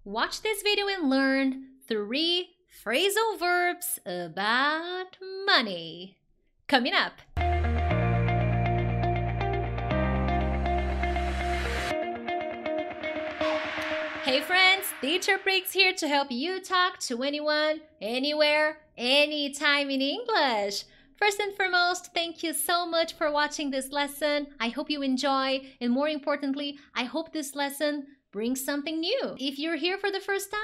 Watch this video and learn 3 phrasal verbs about money. Coming up. Hey friends, Teacher Prix here to help you talk to anyone, anywhere, anytime in English. First and foremost, thank you so much for watching this lesson. I hope you enjoy, and more importantly, I hope this lesson brings something new. If you're here for the first time,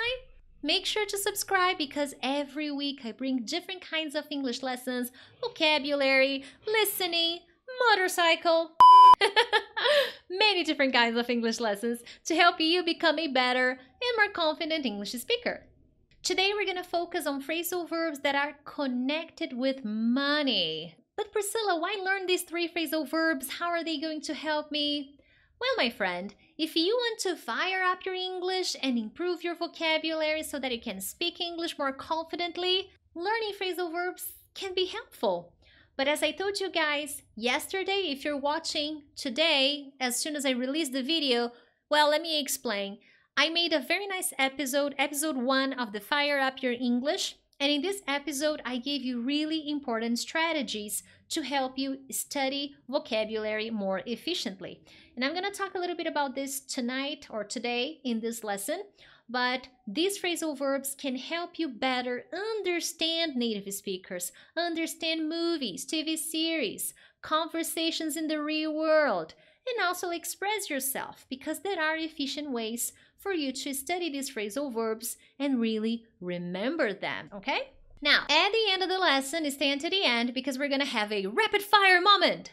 make sure to subscribe because every week I bring different kinds of English lessons, vocabulary, listening, motorcycle, many different kinds of English lessons to help you become a better and more confident English speaker. Today we're going to focus on phrasal verbs that are connected with money. But Priscilla, why learn these 3 phrasal verbs? How are they going to help me? Well, my friend, if you want to fire up your English and improve your vocabulary so that you can speak English more confidently, learning phrasal verbs can be helpful. But as I told you guys yesterday, if you're watching today, as soon as I release the video, well, let me explain. I made a very nice episode 1 of the Fire Up Your English. And in this episode, I gave you really important strategies to help you study vocabulary more efficiently. And I'm going to talk a little bit about this tonight or today in this lesson. But these phrasal verbs can help you better understand native speakers, understand movies, TV series, conversations in the real world, and also express yourself because there are efficient ways for you to study these phrasal verbs and really remember them, okay? Now, at the end of the lesson, stay until the end because we're going to have a rapid fire moment.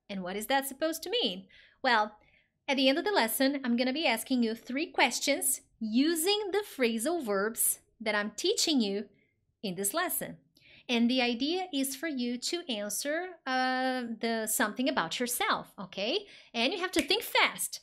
And what is that supposed to mean? Well, at the end of the lesson, I'm going to be asking you 3 questions using the phrasal verbs that I'm teaching you in this lesson. And the idea is for you to answer something about yourself, okay? And you have to think fast.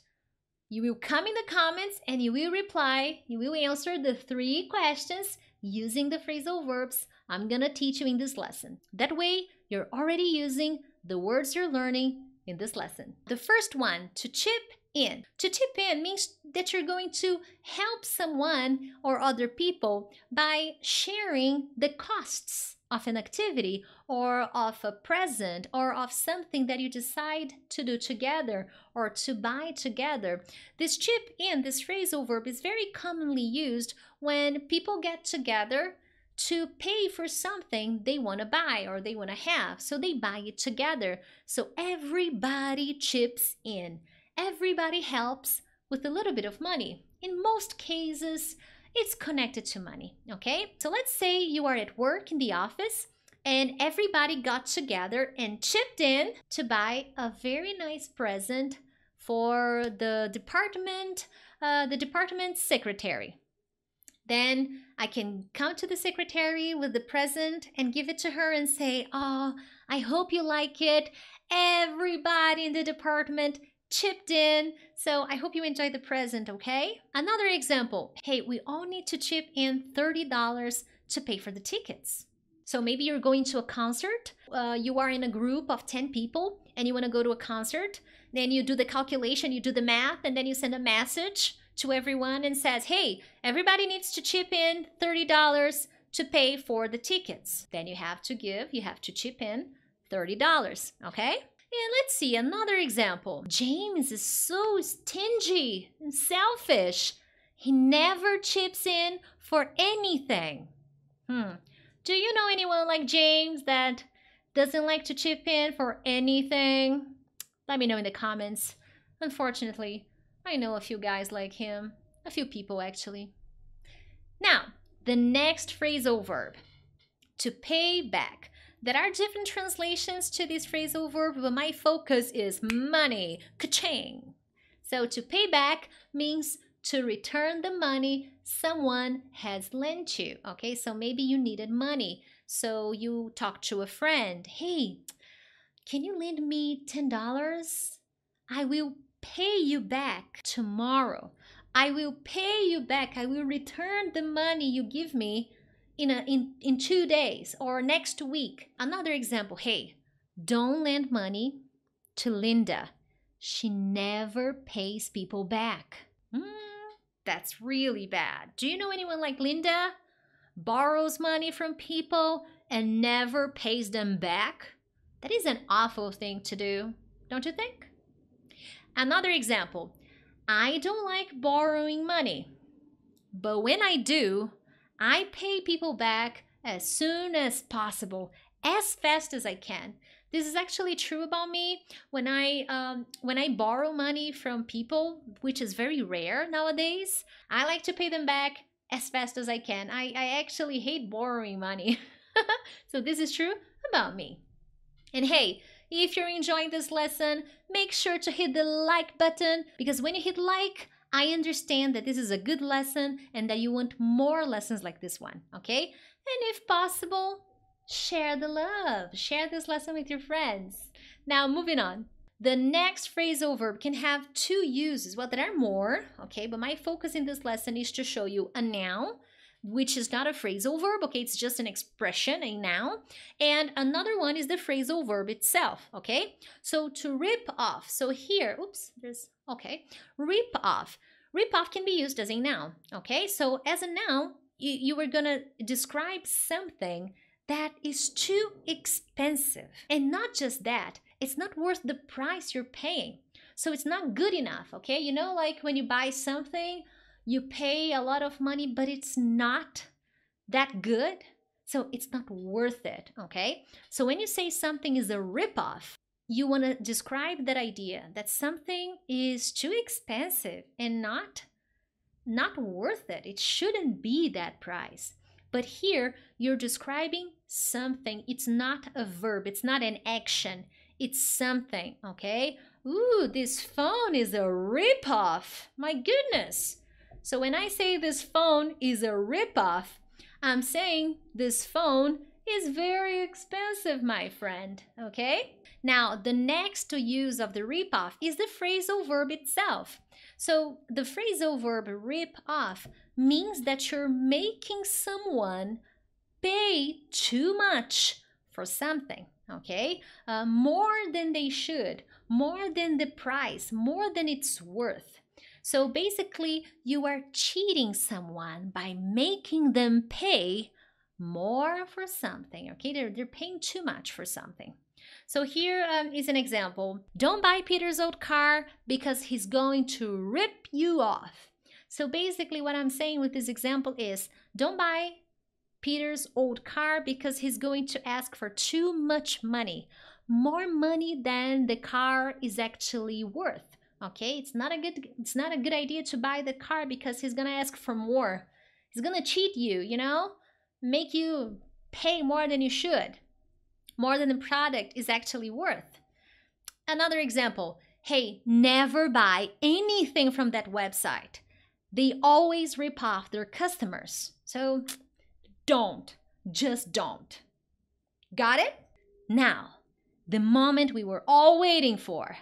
You will come in the comments and you will reply. You will answer the 3 questions using the phrasal verbs I'm going to teach you in this lesson. That way, you're already using the words you're learning in this lesson. The first one, to chip in. To chip in means that you're going to help someone or other people by sharing the costs of an activity or of a present or of something that you decide to do together or to buy together. This chip in, this phrasal verb, is very commonly used when people get together to pay for something they want to buy or they want to have. So they buy it together. So everybody chips in. Everybody helps with a little bit of money. In most cases, it's connected to money, okay? So let's say you are at work in the office and everybody got together and chipped in to buy a very nice present for the department secretary. Then I can come to the secretary with the present and give it to her and say, "Oh, I hope you like it. Everybody in the department chipped in, so I hope you enjoy the present, okay?" Another example, hey, we all need to chip in $30 to pay for the tickets. So maybe you're going to a concert, you are in a group of 10 people and you want to go to a concert, then you do the calculation, you do the math, and then you send a message to everyone and says, hey, everybody needs to chip in $30 to pay for the tickets. Then you have to chip in $30, okay? And let's see another example. James is so stingy and selfish. He never chips in for anything. Do you know anyone like James that doesn't like to chip in for anything? Let me know in the comments. Unfortunately, I know a few guys like him. A few people, actually. Now, the next phrasal verb, to pay back. There are different translations to this phrasal verb, but my focus is money, ka-ching. So to pay back means to return the money someone has lent you, okay? So maybe you needed money, so you talk to a friend. Hey, can you lend me $10? I will pay you back tomorrow. I will pay you back. I will return the money you give me in 2 days or next week. Another example, hey, don't lend money to Linda. She never pays people back. That's really bad. Do you know anyone like Linda? Borrows money from people and never pays them back? That is an awful thing to do, don't you think? Another example. I don't like borrowing money, but when I do, I pay people back as soon as possible, as fast as I can. This is actually true about me. When I borrow money from people, which is very rare nowadays, I like to pay them back as fast as I can. I actually hate borrowing money. So this is true about me. And hey, if you're enjoying this lesson, make sure to hit the like button, because when you hit like, I understand that this is a good lesson and that you want more lessons like this one, okay? And if possible, share the love. Share this lesson with your friends. Now, moving on. The next phrasal verb can have two uses. Well, there are more, okay? But my focus in this lesson is to show you a noun, which is not a phrasal verb, okay? It's just an expression, a noun. And another one is the phrasal verb itself, okay? So to rip off. So here, rip off. Rip off can be used as a noun, okay? So as a noun, you are gonna describe something that is too expensive. And not just that, it's not worth the price you're paying. So it's not good enough, okay? You know, like when you buy something, you pay a lot of money, but it's not that good. So it's not worth it, okay? So when you say something is a ripoff, you want to describe that idea that something is too expensive and not worth it. It shouldn't be that price. But here you're describing something. It's not a verb. It's not an action. It's something, okay? Ooh, this phone is a ripoff. My goodness. So when I say this phone is a ripoff, I'm saying this phone is very expensive, my friend, okay? Now, the next use of the ripoff is the phrasal verb itself. So the phrasal verb rip off means that you're making someone pay too much for something, okay? More than they should, more than the price, more than it's worth. So basically, you are cheating someone by making them pay more for something, okay? They're paying too much for something. So here is an example. Don't buy Peter's old car because he's going to rip you off. So basically what I'm saying with this example is, don't buy Peter's old car because he's going to ask for too much money. More money than the car is actually worth. Okay, it's not a good idea to buy the car because he's gonna ask for more. He's gonna cheat you, you know, make you pay more than you should, more than the product is actually worth. Another example, hey, never buy anything from that website. They always rip off their customers. So just don't. Got it? Now, the moment we were all waiting for.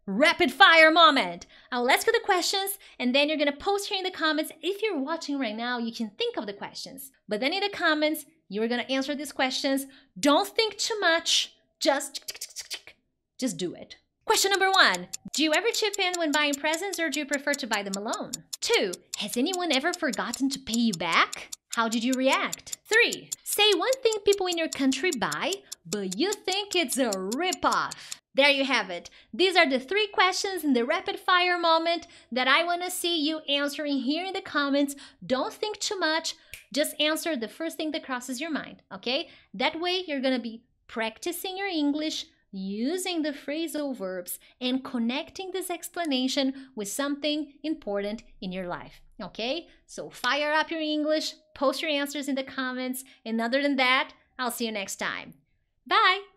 Rapid fire moment. I'll ask you the questions and then you're going to post here in the comments. If you're watching right now, you can think of the questions. But then in the comments, you're going to answer these questions. Don't think too much. Just do it. Question number 1. Do you ever chip in when buying presents or do you prefer to buy them alone? 2. Has anyone ever forgotten to pay you back? How did you react? 3. Say one thing people in your country buy, but you think it's a ripoff. There you have it. These are the 3 questions in the rapid fire moment that I want to see you answering here in the comments. Don't think too much. Just answer the first thing that crosses your mind, okay? That way you're going to be practicing your English, using the phrasal verbs, and connecting this explanation with something important in your life, okay? So fire up your English, post your answers in the comments, and other than that, I'll see you next time. Bye!